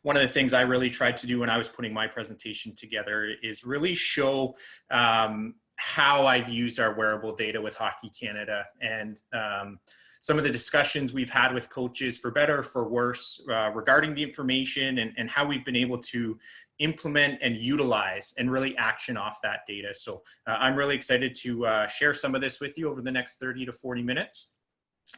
one of the things I really tried to do when I was putting my presentation together is really show how I've used our wearable data with Hockey Canada, and some of the discussions we've had with coaches, for better or for worse, regarding the information and how we've been able to implement and utilize and really action off that data. So I'm really excited to share some of this with you over the next 30 to 40 minutes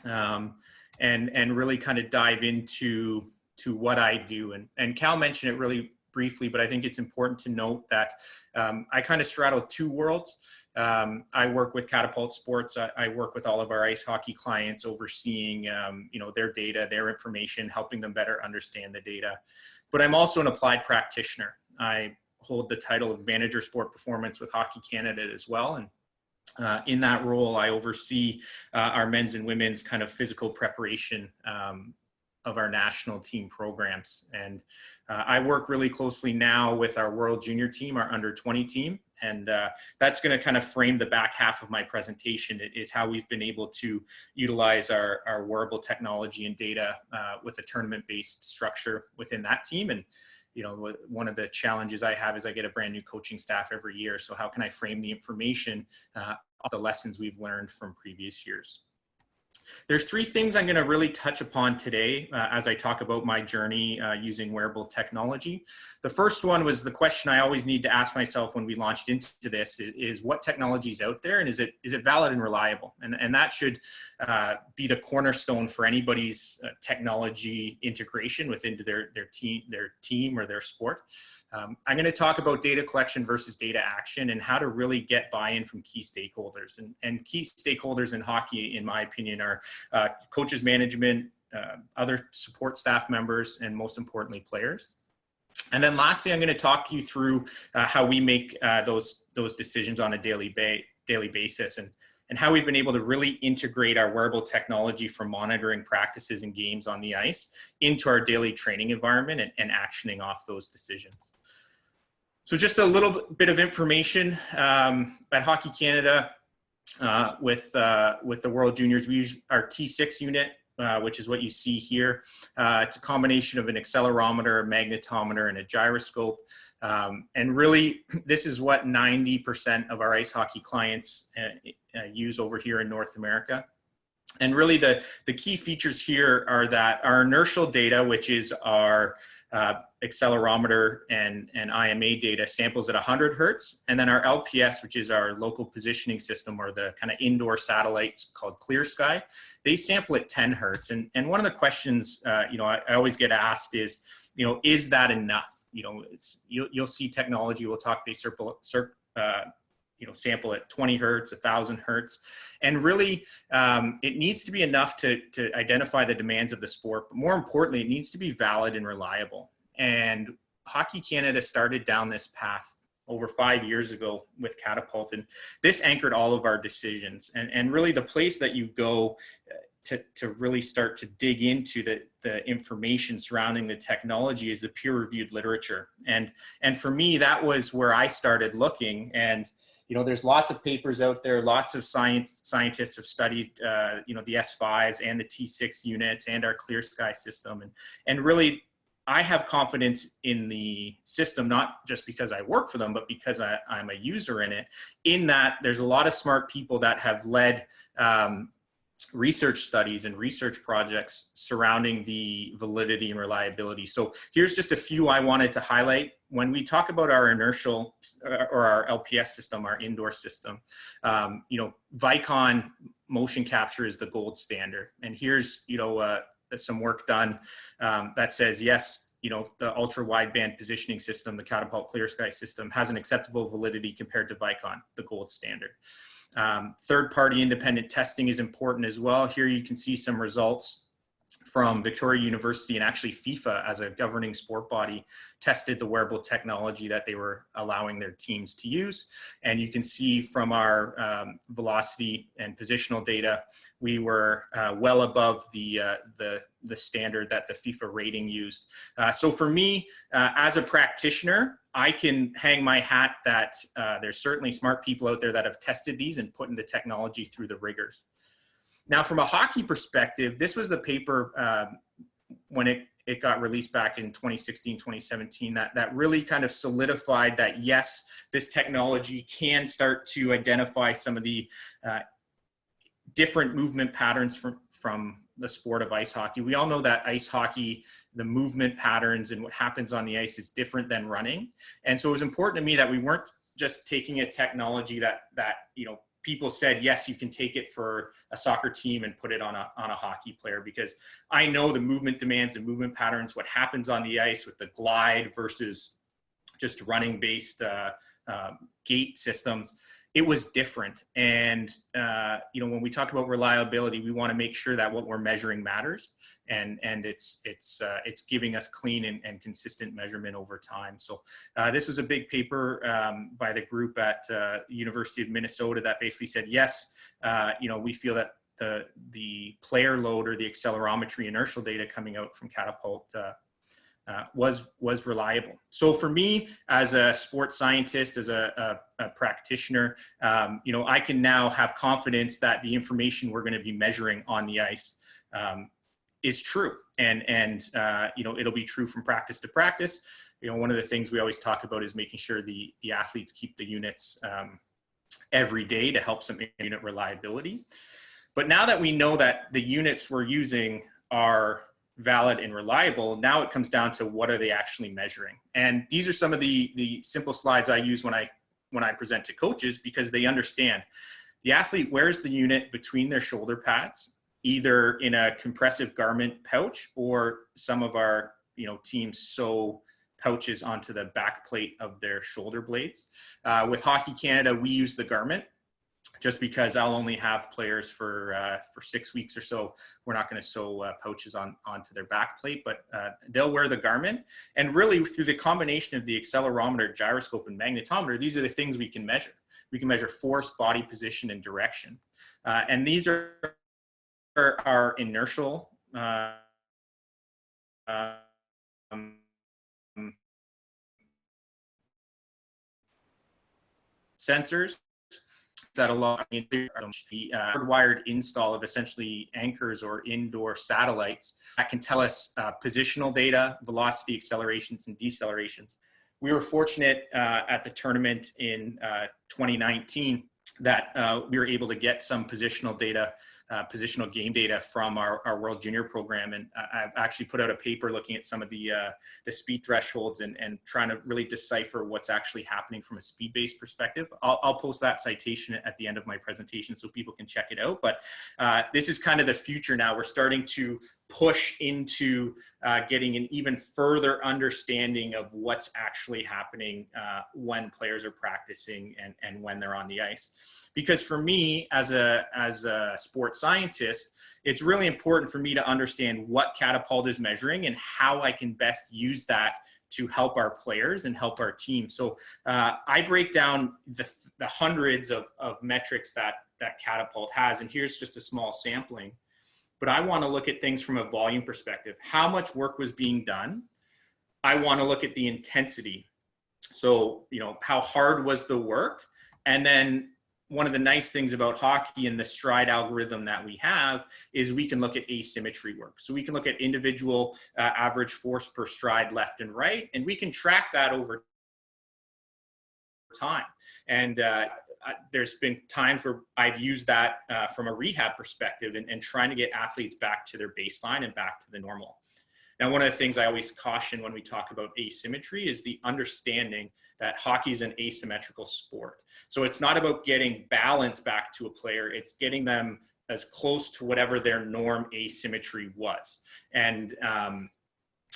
and really kind of dive into what I do. And Cal mentioned it really briefly, but I think it's important to note that I kind of straddle two worlds. I work with Catapult Sports. I work with all of our ice hockey clients, overseeing their data, their information, helping them better understand the data. But I'm also an applied practitioner. I hold the title of Manager Sport Performance with Hockey Canada as well. And in that role, I oversee our men's and women's kind of physical preparation of our national team programs. And I work really closely now with our World Junior team, our under 20 team. And that's going to kind of frame the back half of my presentation, is how we've been able to utilize our wearable technology and data with a tournament-based structure within that team. And, one of the challenges I have is I get a brand new coaching staff every year. So how can I frame the information of the lessons we've learned from previous years? There's three things I'm going to really touch upon today as I talk about my journey using wearable technology. The first one was the question I always need to ask myself when we launched into this is what technology is out there, and is it valid and reliable? And that should be the cornerstone for anybody's technology integration within their team or their sport. I'm going to talk about data collection versus data action and how to really get buy-in from key stakeholders. And key stakeholders in hockey, in my opinion, are coaches, management, other support staff members, and most importantly, players. And then lastly, I'm going to talk you through how we make those decisions on a daily basis, and how we've been able to really integrate our wearable technology from monitoring practices and games on the ice into our daily training environment and actioning off those decisions. So just a little bit of information at Hockey Canada with the World Juniors. We use our T6 unit, which is what you see here. It's a combination of an accelerometer, a magnetometer, and a gyroscope. And really, this is what 90% of our ice hockey clients use over here in North America. And really, the key features here are that our inertial data, which is our accelerometer and IMA data, samples at 100 hertz, and then our LPS, which is our local positioning system, or the kind of indoor satellites called Clear Sky, they sample at 10 hertz. And one of the questions I always get asked is that enough? You'll see technology. We'll talk. They sample at 20 hertz, 1,000 hertz. And really, it needs to be enough to identify the demands of the sport. But more importantly, it needs to be valid and reliable. And Hockey Canada started down this path over 5 years ago with Catapult. And this anchored all of our decisions. And really, the place that you go to really start to dig into the information surrounding the technology is the peer-reviewed literature. And for me, that was where I started looking. And there's lots of papers out there. Lots of scientists have studied, the S5s and the T6 units and our Clear Sky system. And really, I have confidence in the system, not just because I work for them, but because I'm a user in it, in that there's a lot of smart people that have led research studies and research projects surrounding the validity and reliability. So here's just a few I wanted to highlight. When we talk about our inertial or our LPS system, our indoor system, Vicon motion capture is the gold standard. And here's, some work done that says, yes, the ultra wideband positioning system, the Catapult Clear Sky system, has an acceptable validity compared to Vicon, the gold standard. Third-party independent testing is important as well. Here you can see some results from Victoria University, and actually FIFA, as a governing sport body, tested the wearable technology that they were allowing their teams to use. And you can see from our velocity and positional data, we were well above the standard that the FIFA rating used. So for me, as a practitioner, I can hang my hat that there's certainly smart people out there that have tested these and put in the technology through the rigors. Now, from a hockey perspective, this was the paper when it it got released back in 2016, 2017, that really kind of solidified that, yes, this technology can start to identify some of the different movement patterns from the sport of ice hockey. We all know that ice hockey, the movement patterns and what happens on the ice is different than running. And so it was important to me that we weren't just taking a technology that you know, people said, yes, you can take it for a soccer team and put it on a hockey player, because I know the movement demands and movement patterns, what happens on the ice with the glide versus just running based gate systems. It was different. And, you know, when we talk about reliability, we want to make sure that what we're measuring matters, and it's giving us clean and consistent measurement over time. So this was a big paper by the group at University of Minnesota that basically said, yes, you know, we feel that the player load or the accelerometry inertial data coming out from Catapult was reliable. So for me, as a sports scientist, as a practitioner, you know, I can now have confidence that the information we're going to be measuring on the ice is true, and you know, it'll be true from practice to practice. You know, one of the things we always talk about is making sure the athletes keep the units every day to help some unit reliability. But now that we know that the units we're using are valid and reliable, now it comes down to what are they actually measuring. And these are some of the simple slides I use when I present to coaches, because they understand the athlete wears the unit between their shoulder pads, either in a compressive garment pouch, or some of our, you know, teams sew pouches onto the back plate of their shoulder blades. With Hockey Canada, we use the garment, just because I'll only have players for 6 weeks or so. We're not going to sew pouches onto their back plate, but they'll wear the garment. And really, through the combination of the accelerometer, gyroscope, and magnetometer, these are the things we can measure. We can measure force, body position, and direction. And these are our inertial sensors that allow the hardwired install of essentially anchors or indoor satellites that can tell us positional data, velocity, accelerations, and decelerations. We were fortunate at the tournament in 2019 that we were able to get some positional data, positional game data from our World Junior program. And I've actually put out a paper looking at some of the speed thresholds and trying to really decipher what's actually happening from a speed-based perspective. I'll post that citation at the end of my presentation so people can check it out. But this is kind of the future now. We're starting to push into getting an even further understanding of what's actually happening when players are practicing and when they're on the ice. Because for me, as a sports scientist, it's really important for me to understand what Catapult is measuring and how I can best use that to help our players and help our team. So I break down the hundreds of metrics that Catapult has, and here's just a small sampling. But I want to look at things from a volume perspective. How much work was being done? I want to look at the intensity. So, you know, how hard was the work? And then one of the nice things about hockey and the stride algorithm that we have is we can look at asymmetry work. So we can look at individual average force per stride left and right, and we can track that over time. And there's been times where I've used that from a rehab perspective and trying to get athletes back to their baseline and back to the normal. Now, one of the things I always caution when we talk about asymmetry is the understanding that hockey is an asymmetrical sport. So it's not about getting balance back to a player, it's getting them as close to whatever their norm asymmetry was. And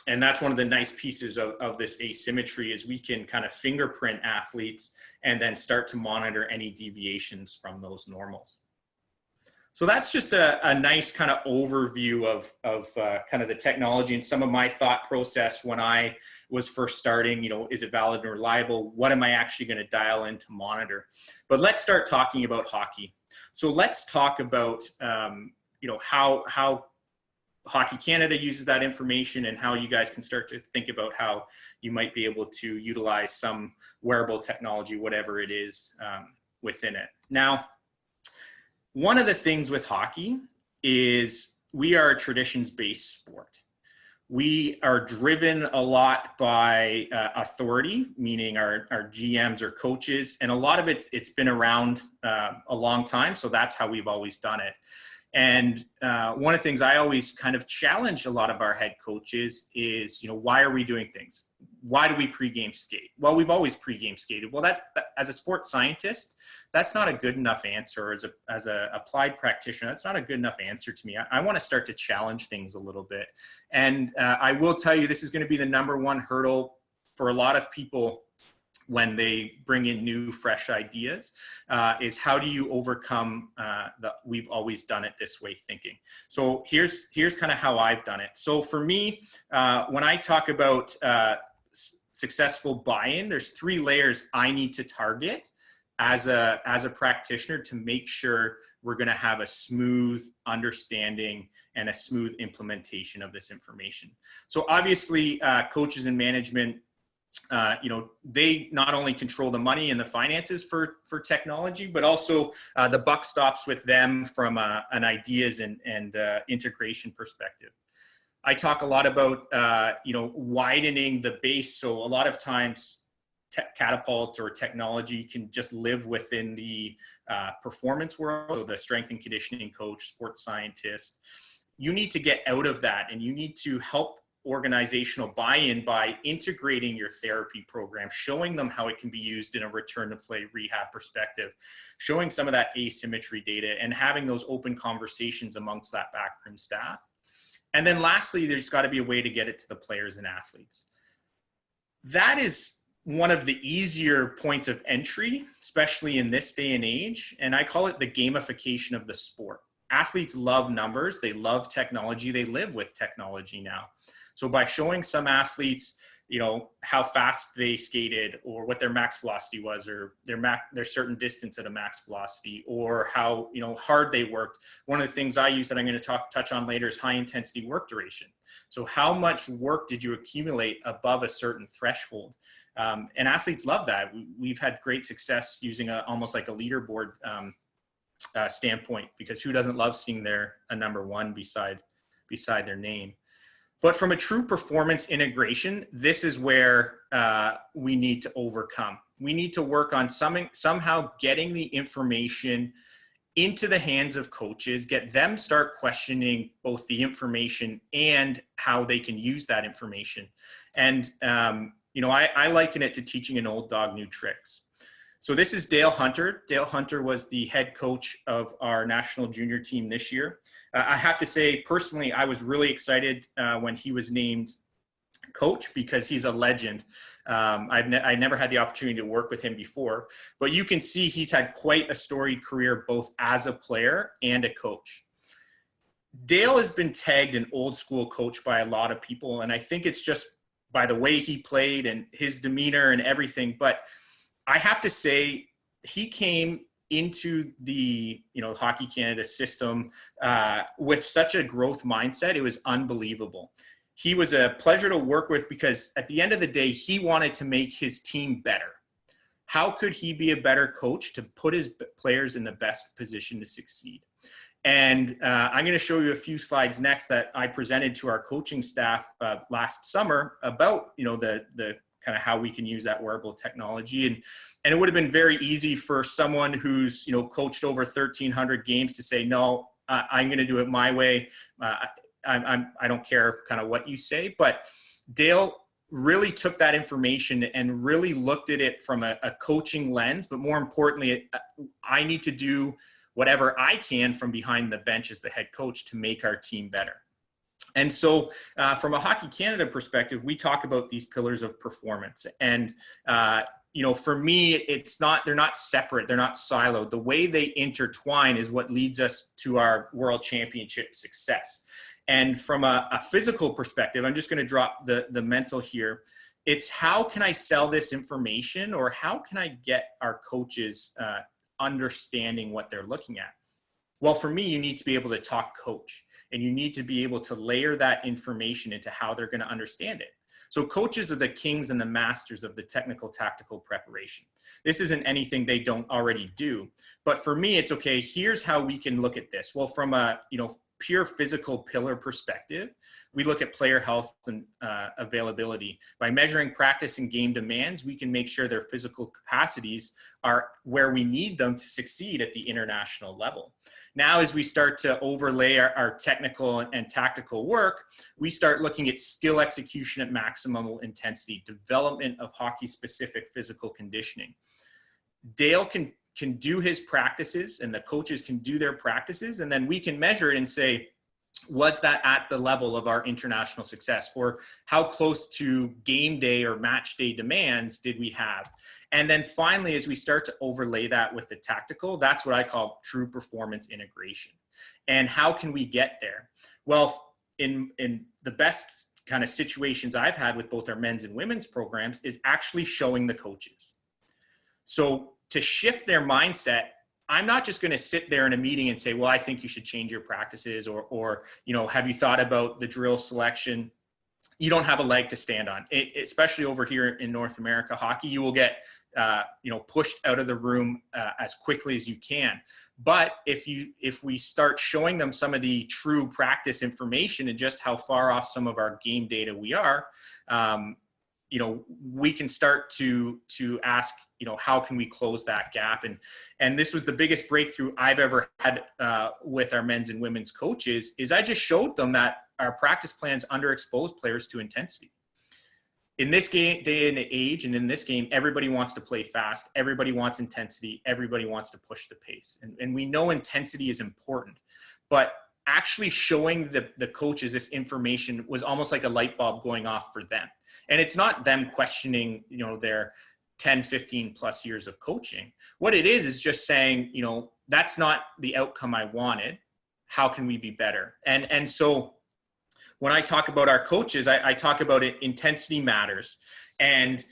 that's one of the nice pieces of this asymmetry is we can kind of fingerprint athletes and then start to monitor any deviations from those normals. So that's just a nice kind of overview of kind of the technology and some of my thought process when I was first starting. You know, is it valid and reliable? What am I actually going to dial in to monitor? But let's start talking about hockey. So let's talk about, you know, how Hockey Canada uses that information and how you guys can start to think about how you might be able to utilize some wearable technology, whatever it is, within it. Now, one of the things with hockey is we are a traditions-based sport. We are driven a lot by authority, meaning our GMs or coaches, and a lot of it's been around a long time, so that's how we've always done it. And one of the things I always kind of challenge a lot of our head coaches is, why are we doing things? Why do we pregame skate? Well, we've always pregame skated. Well, that as a sports scientist, that's not a good enough answer. As a applied practitioner, that's not a good enough answer to me. I want to start to challenge things a little bit. And I will tell you, this is going to be the number one hurdle for a lot of people when they bring in new, fresh ideas, is how do you overcome the we've always done it this way thinking. So here's kind of how I've done it. So for me, when I talk about successful buy-in, there's 3 layers I need to target as a practitioner to make sure we're going to have a smooth understanding and a smooth implementation of this information. So obviously, coaches and management, they not only control the money and the finances for technology, but also the buck stops with them from an ideas and integration perspective. I talk a lot about, widening the base. So a lot of times catapults or technology can just live within the performance world. So the strength and conditioning coach, sports scientist, you need to get out of that, and you need to help organizational buy-in by integrating your therapy program, showing them how it can be used in a return to play rehab perspective, showing some of that asymmetry data, and having those open conversations amongst that backroom staff. And then lastly, there's got to be a way to get it to the players and athletes. That is one of the easier points of entry, especially in this day and age. And I call it the gamification of the sport. Athletes love numbers. They love technology. They live with technology now. So by showing some athletes, how fast they skated, or what their max velocity was, or their certain distance at a max velocity, or how hard they worked. One of the things I use that I'm going to touch on later is high intensity work duration. So how much work did you accumulate above a certain threshold? And athletes love that. We've had great success using almost like a leaderboard standpoint, because who doesn't love seeing a number 1 beside their name? But from a true performance integration, this is where we need to overcome. We need to work on somehow getting the information into the hands of coaches, get them start questioning both the information and how they can use that information. And, I liken it to teaching an old dog new tricks. So this is Dale Hunter. Dale Hunter was the head coach of our national junior team this year. I have to say, personally, I was really excited when he was named coach, because he's a legend. I never had the opportunity to work with him before, but you can see he's had quite a storied career, both as a player and a coach. Dale has been tagged an old school coach by a lot of people, and I think it's just by the way he played and his demeanor and everything. But I have to say, he came into the Hockey Canada system with such a growth mindset. It was unbelievable. He was a pleasure to work with, because at the end of the day, he wanted to make his team better. How could he be a better coach to put his players in the best position to succeed? And I'm going to show you a few slides next that I presented to our coaching staff last summer about the kind of how we can use that wearable technology. And it would have been very easy for someone who's, coached over 1,300 games to say, no, I'm going to do it my way. I don't care kind of what you say. But Dale really took that information and really looked at it from a coaching lens. But more importantly, I need to do whatever I can from behind the bench as the head coach to make our team better. And so from a Hockey Canada perspective, we talk about these pillars of performance. And, for me, they're not separate. They're not siloed. The way they intertwine is what leads us to our world championship success. And from a physical perspective, I'm just going to drop the mental here. It's how can I sell this information, or how can I get our coaches understanding what they're looking at? Well, for me, you need to be able to talk coach, and you need to be able to layer that information into how they're going to understand it. So coaches are the kings and the masters of the technical tactical preparation. This isn't anything they don't already do. But for me, it's okay, here's how we can look at this. Well, from a pure physical pillar perspective, we look at player health and availability. By measuring practice and game demands, we can make sure their physical capacities are where we need them to succeed at the international level. Now, as we start to overlay our technical and tactical work, we start looking at skill execution at maximum intensity, development of hockey-specific physical conditioning. Dale can do his practices, and the coaches can do their practices, and then we can measure it and say, was that at the level of our international success, or how close to game day or match day demands did we have? And then finally, as we start to overlay that with the tactical, that's what I call true performance integration. And how can we get there? Well, in the best kind of situations I've had with both our men's and women's programs is actually showing the coaches. So to shift their mindset, I'm not just going to sit there in a meeting and say, well, I think you should change your practices, or have you thought about the drill selection? You don't have a leg to stand on, especially over here in North America hockey. You will get pushed out of the room as quickly as you can. But if we start showing them some of the true practice information and just how far off some of our game data we are, we can start to ask, how can we close that gap? And this was the biggest breakthrough I've ever had with our men's and women's coaches, is I just showed them that our practice plans underexpose players to intensity. In this game, day and age, and in this game, everybody wants to play fast. Everybody wants intensity. Everybody wants to push the pace. And we know intensity is important, but actually showing the coaches this information was almost like a light bulb going off for them. And it's not them questioning, their 10, 15 plus years of coaching. What it is just saying, that's not the outcome I wanted. How can we be better? And so when I talk about our coaches, I talk about it, intensity matters. And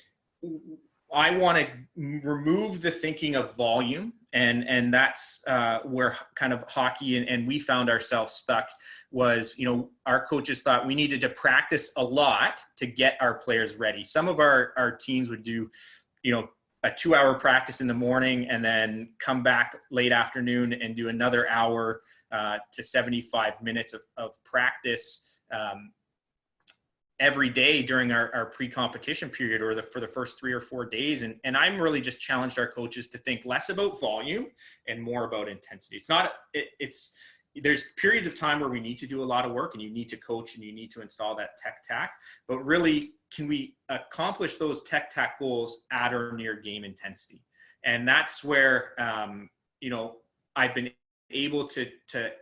I want to remove the thinking of volume. And that's where kind of hockey and we found ourselves stuck was, our coaches thought we needed to practice a lot to get our players ready. Some of our teams would do, a 2-hour practice in the morning and then come back late afternoon and do another hour to 75 minutes of practice every day during our pre-competition period or for the first 3 or 4 days. And I'm really just challenged our coaches to think less about volume and more about intensity. There's periods of time where we need to do a lot of work and you need to coach and you need to install that tech tac, but really, can we accomplish those tech tac goals at or near game intensity? And that's where, I've been able to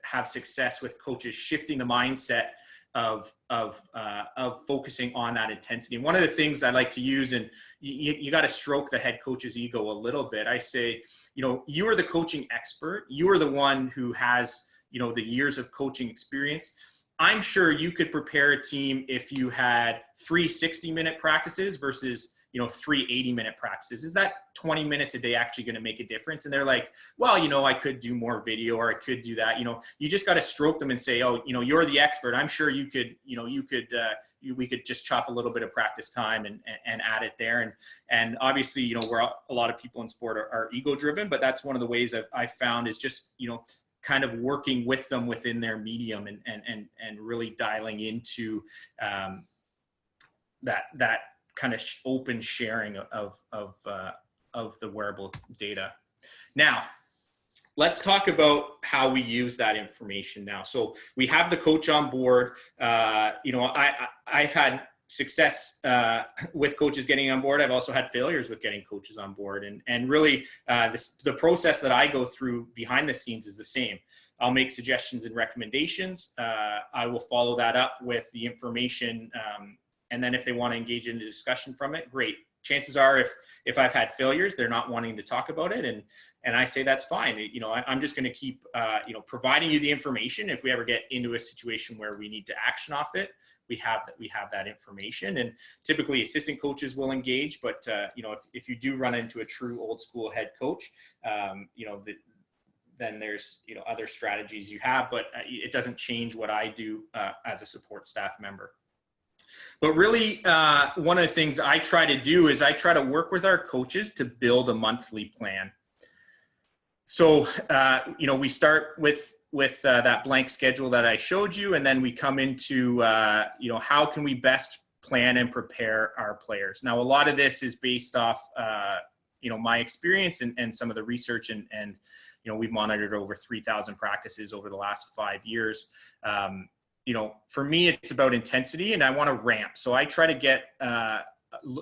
have success with coaches shifting the mindset of focusing on that intensity. And one of the things I like to use, and you got to stroke the head coach's ego a little bit. I say, you are the coaching expert. You are the one who has, the years of coaching experience. I'm sure you could prepare a team if you had 3 60-minute practices versus, 3 80-minute practices. Is that 20 minutes a day actually going to make a difference? And they're like, well, I could do more video, or I could do that. You just got to stroke them and say, oh, you're the expert. I'm sure you could, we could just chop a little bit of practice time and add it there. And obviously, where a lot of people in sport are ego driven, but that's one of the ways I've found is just, kind of working with them within their medium and really dialing into that kind of open sharing of the wearable data. Now, let's talk about how we use that information now. So we have the coach on board. I've had success with coaches getting on board. I've also had failures with getting coaches on board. And really, the process that I go through behind the scenes is the same. I'll make suggestions and recommendations. I will follow that up with the information. And then if they want to engage in a discussion from it, great. Chances are if I've had failures, they're not wanting to talk about it. And I say, that's fine. I'm just going to keep, providing you the information. If we ever get into a situation where we need to action off it, we have that information. And typically assistant coaches will engage, but if you do run into a true old school head coach, then there's, other strategies you have, but it doesn't change what I do as a support staff member. But really, one of the things I try to do is I try to work with our coaches to build a monthly plan. So, we start with with that blank schedule that I showed you, and then we come into, how can we best plan and prepare our players. Now, a lot of this is based off, my experience and some of the research, and we've monitored over 3,000 practices over the last 5 years. For me, it's about intensity, and I want to ramp. So I try to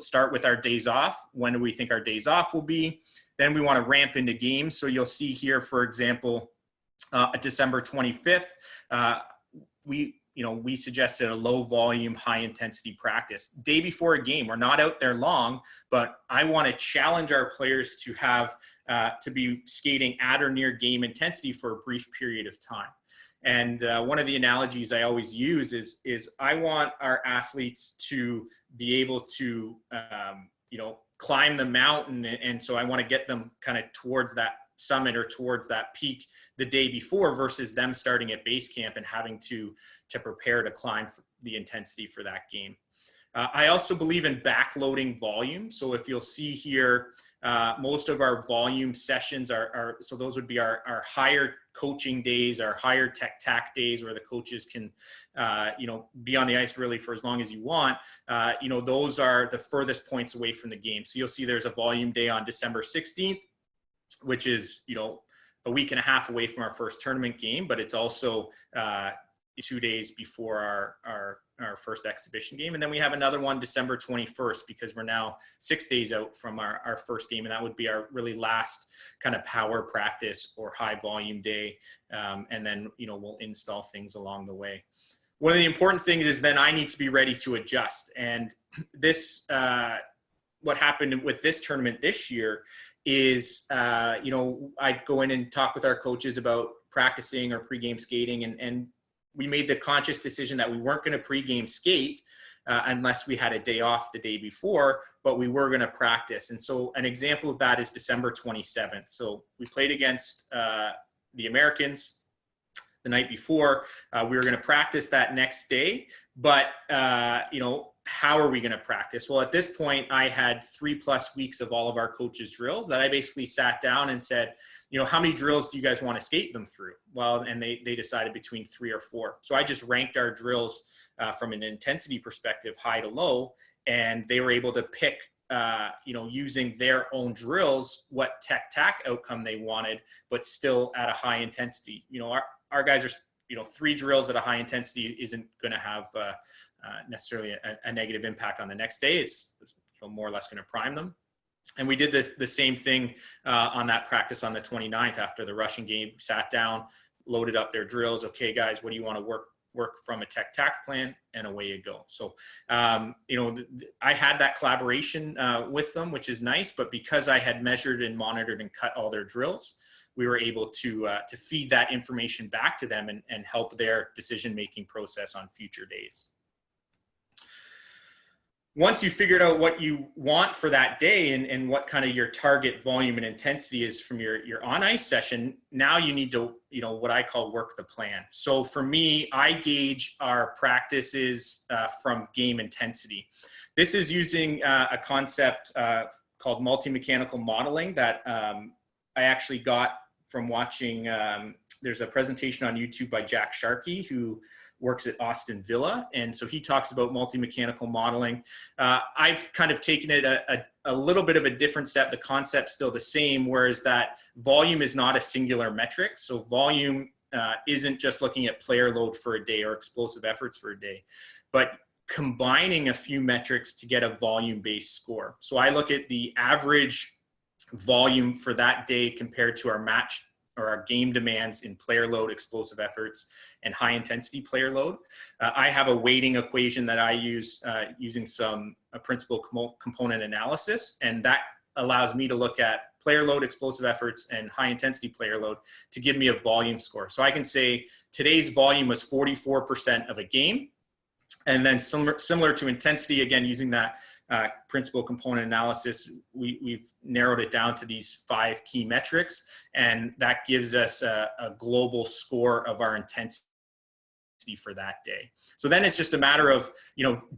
start with our days off. When do we think our days off will be? Then we want to ramp into games. So you'll see here, for example, December 25th, we suggested a low volume, high intensity practice day before a game. We're not out there long, but I want to challenge our players to have, to be skating at or near game intensity for a brief period of time. And one of the analogies I always use is I want our athletes to be able to, climb the mountain. And so I want to get them kind of towards that summit or towards that peak the day before, versus them starting at base camp and having to prepare to climb the intensity for that game. I also believe in backloading volume. So if you'll see here, most of our volume sessions are so those would be our higher coaching days, our higher tech-tac days, where the coaches can, be on the ice really for as long as you want. Those are the furthest points away from the game. So you'll see there's a volume day on December 16th, which is, a week and a half away from our first tournament game, but it's also 2 days before our first exhibition game. And then we have another one December 21st, because we're now 6 days out from our first game. And that would be our really last kind of power practice or high volume day. And then, we'll install things along the way. One of the important things is then I need to be ready to adjust. And this, what happened with this tournament this year is, I'd go in and talk with our coaches about practicing or pregame skating, and we made the conscious decision that we weren't going to pregame skate unless we had a day off the day before, but we were going to practice. And so an example of that is December 27th. So we played against the Americans the night before. We were going to practice that next day, but how are we going to practice? Well, at this point, I had 3+ weeks of all of our coaches' drills that I basically sat down and said, how many drills do you guys want to skate them through? Well, and they decided between 3 or 4. So I just ranked our drills from an intensity perspective, high to low, and they were able to pick, using their own drills, what tech-tac outcome they wanted, but still at a high intensity. Our guys are, 3 drills at a high intensity isn't going to have necessarily a negative impact on the next day. It's more or less going to prime them. And we did the same thing on that practice on the 29th after the Russian game. Sat down, loaded up their drills. Okay, guys, what do you want to work from a tech-tac plan? And away you go. So, I had that collaboration with them, which is nice. But because I had measured and monitored and cut all their drills, we were able to feed that information back to them and help their decision-making process on future days. Once you figured out what you want for that day and what kind of your target volume and intensity is from your on-ice session, now you need to, what I call work the plan. So for me, I gauge our practices from game intensity. This is using a concept called multi-mechanical modeling that I actually got from watching, there's a presentation on YouTube by Jack Sharkey, who works at Austin Villa. And so he talks about multi-mechanical modeling. I've kind of taken it a little bit of a different step. The concept's still the same, whereas that volume is not a singular metric. So volume isn't just looking at player load for a day or explosive efforts for a day, but combining a few metrics to get a volume-based score. So I look at the average volume for that day compared to our match or our game demands in player load, explosive efforts, and high intensity player load. I have a weighting equation that I use using some principal component analysis, and that allows me to look at player load, explosive efforts, and high intensity player load to give me a volume score. So I can say today's volume was 44% of a game, and then similar to intensity, again, using that principal component analysis, we've narrowed it down to these 5 key metrics, and that gives us a global score of our intensity for that day. So then it's just a matter of,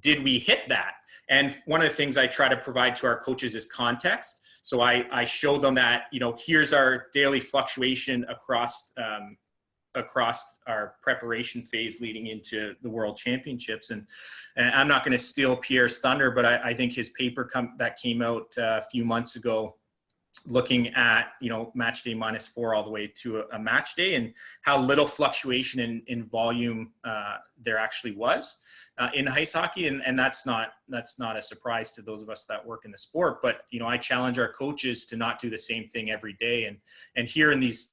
did we hit that? And one of the things I try to provide to our coaches is context. So I show them that, here's our daily fluctuation across across our preparation phase leading into the World Championships. And I'm not going to steal Pierre's thunder, but I think his paper that came out a few months ago, looking at, match day -4 all the way to a match day, and how little fluctuation in volume there actually was in ice hockey. And that's not a surprise to those of us that work in the sport. But, I challenge our coaches to not do the same thing every day. And here in these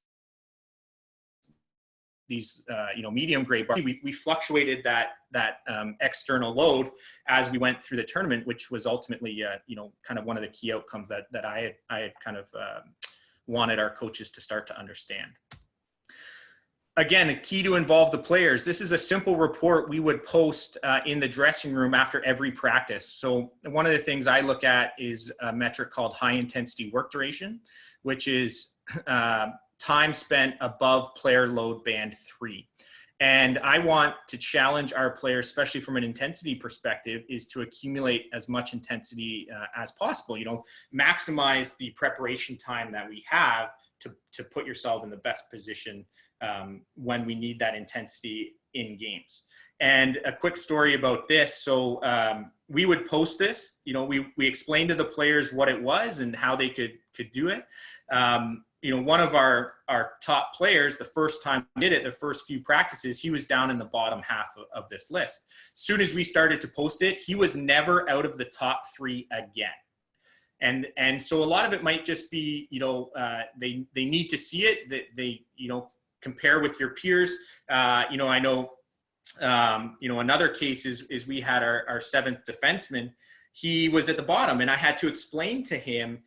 medium grade bars, we fluctuated that external load as we went through the tournament, which was ultimately, kind of one of the key outcomes that I had kind of wanted our coaches to start to understand. Again, a key to involve the players. This is a simple report we would post in the dressing room after every practice. So one of the things I look at is a metric called high intensity work duration, which is time spent above player load band 3. And I want to challenge our players, especially from an intensity perspective, is to accumulate as much intensity as possible. Maximize the preparation time that we have to put yourself in the best position when we need that intensity in games. And a quick story about this. So we would post this, we explained to the players what it was and how they could do it. One of our top players, the first time we did it, the first few practices, he was down in the bottom half of this list. As soon as we started to post it, he was never out of the top 3 again. And so a lot of it might just be, they need to see it, that they, compare with your peers. I know, another case is we had our 7th defenseman. He was at the bottom, and I had to explain to him,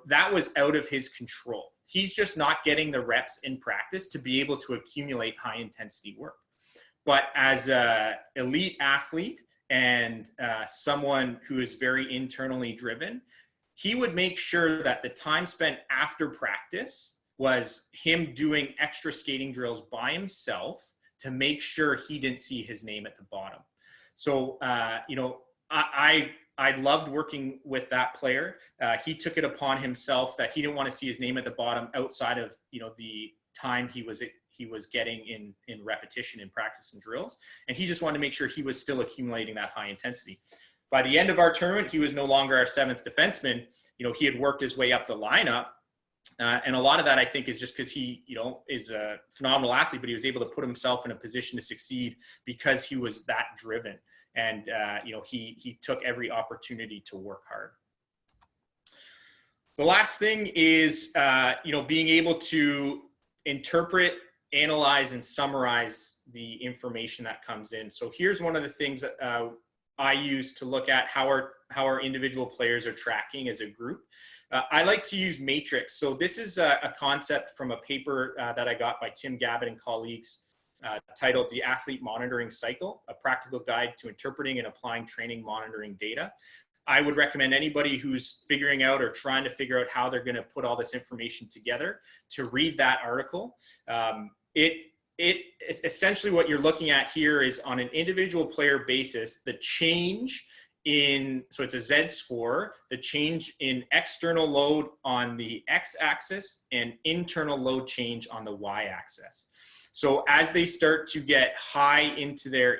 that was out of his control. He's just not getting the reps in practice to be able to accumulate high intensity work. But as an elite athlete and someone who is very internally driven, he would make sure that the time spent after practice was him doing extra skating drills by himself to make sure he didn't see his name at the bottom. So, I loved working with that player. He took it upon himself that he didn't want to see his name at the bottom outside of, the time he was getting in repetition in practice and drills. And he just wanted to make sure he was still accumulating that high intensity. By the end of our tournament, he was no longer our 7th defenseman. He had worked his way up the lineup. And a lot of that, I think, is just because he, is a phenomenal athlete, but he was able to put himself in a position to succeed because he was that driven. And, he took every opportunity to work hard. The last thing is, being able to interpret, analyze, and summarize the information that comes in. So here's one of the things that I use to look at how our individual players are tracking as a group. I like to use matrix. So this is a concept from a paper that I got by Tim Gabbett and colleagues titled The Athlete Monitoring Cycle, a practical guide to interpreting and applying training monitoring data. I would recommend anybody who's figuring out or trying to figure out how they're going to put all this information together to read that article. It essentially what you're looking at here is on an individual player basis, the change in, so it's a Z score, the change in external load on the X-axis and internal load change on the Y-axis. So as they start to get high into their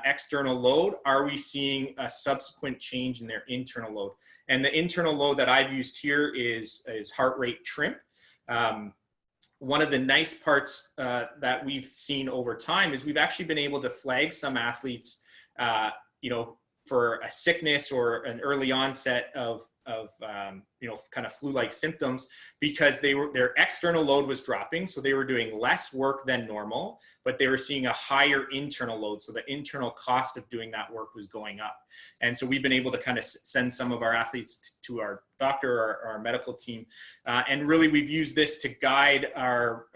external load, are we seeing a subsequent change in their internal load? And the internal load that I've used here is heart rate trim. One of the nice parts that we've seen over time is we've actually been able to flag some athletes, for a sickness or an early onset of kind of flu-like symptoms because their external load was dropping. So they were doing less work than normal, but they were seeing a higher internal load. So the internal cost of doing that work was going up. And so we've been able to kind of send some of our athletes to our doctor or our medical team. And really we've used this to guide our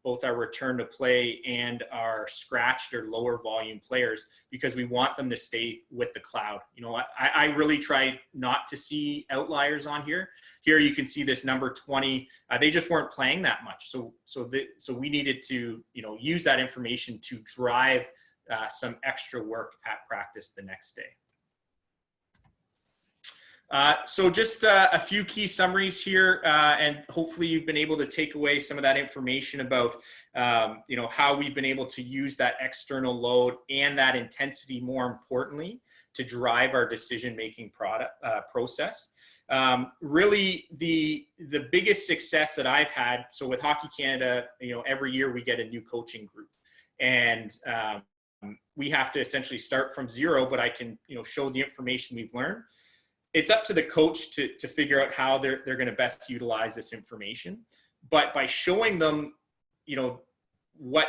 both our return to play and our scratched or lower volume players because we want them to stay with the cloud. I really try not to see outliers on here. Here you can see this number 20. They just weren't playing that much. So we needed to use that information to drive some extra work at practice the next day. So just a few key summaries here, and hopefully you've been able to take away some of that information about, how we've been able to use that external load and that intensity, more importantly, to drive our decision-making process. Really, the biggest success that I've had, so with Hockey Canada, every year we get a new coaching group, and we have to essentially start from zero, but I can, show the information we've learned. It's up to the coach to figure out how they're going to best utilize this information. But by showing them, what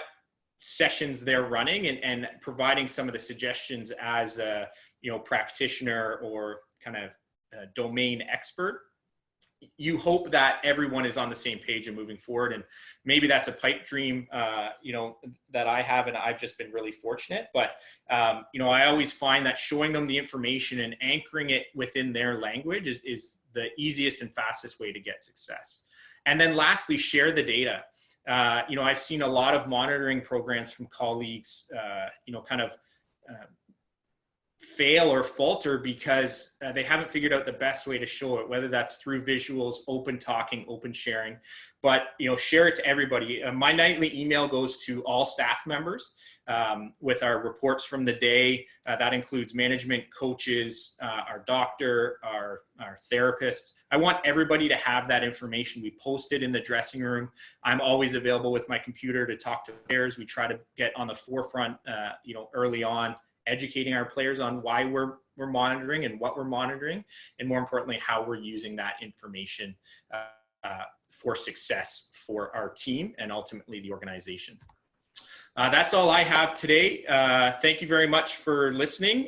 sessions they're running and providing some of the suggestions as a, practitioner or kind of domain expert, you hope that everyone is on the same page and moving forward. And maybe that's a pipe dream, that I have, and I've just been really fortunate. But, I always find that showing them the information and anchoring it within their language is the easiest and fastest way to get success. And then lastly, share the data. I've seen a lot of monitoring programs from colleagues, fail or falter because they haven't figured out the best way to show it, whether that's through visuals, open talking, open sharing. But share it to everybody. My nightly email goes to all staff members with our reports from the day. That includes management, coaches, our doctor, our therapists. I want everybody to have that information. We post it in the dressing room. I'm always available with my computer to talk to players. We try to get on the forefront, early on, educating our players on why we're monitoring and what we're monitoring, and more importantly, how we're using that information for success for our team and ultimately the organization. That's all I have today. Thank you very much for listening.